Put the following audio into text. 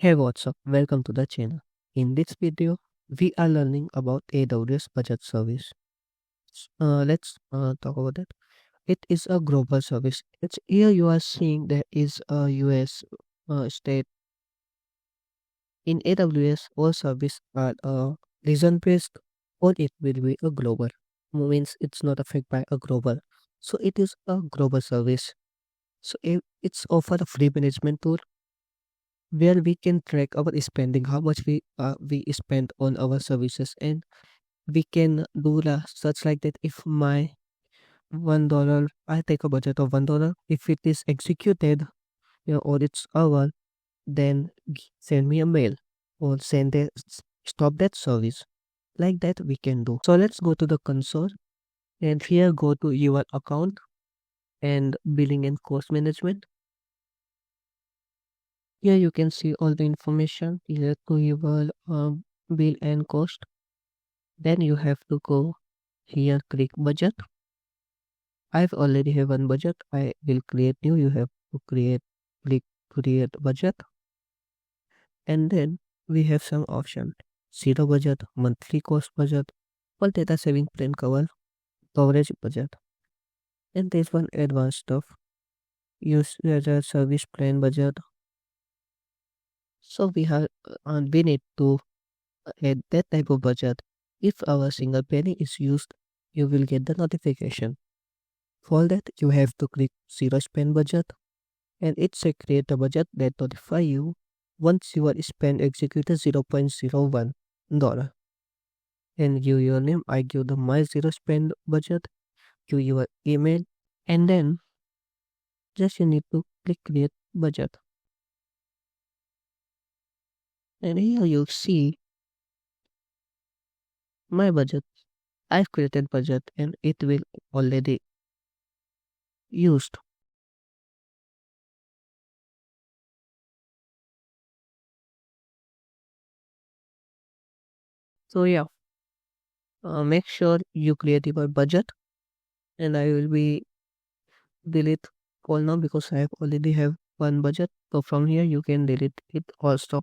Hey, what's up? Welcome to the channel. In this video, we are learning about AWS Budget Service. Let's talk about it. It is a global service. It's here you are seeing there is a US state in AWS. All service are region based, or it will be a global. Means it's not affected by a global. So it is a global service. So it's offer a free management tool where we can track our spending, how much we spend on our services, and we can do the such like that. If my $1, I take a budget of $1, if it is executed, or it's over, then send me a mail or stop that service. Like that we can do. So let's go to the console, and here go to your account and billing and cost management. Here you can see all the information here to your bill and cost. Then you have to go here, click budget. I've already have one budget. I will create new. You have to click create budget, and then we have some option: zero budget, monthly cost budget, all data saving plan coverage budget, and this one advanced stuff. Use as a service plan budget. So we need to add that type of budget. If our single penny is used, you will get the notification. For that, you have to click zero spend budget, and it say create a budget that notify you once your spend executed $0.01. And give your name. I give the my zero spend budget, give your email, and then just you need to click create budget. And here you see my budget. I've created budget and it will already used. So yeah, make sure you create your budget, and I will be delete all now because I have already have one budget. So from here you can delete it all stop.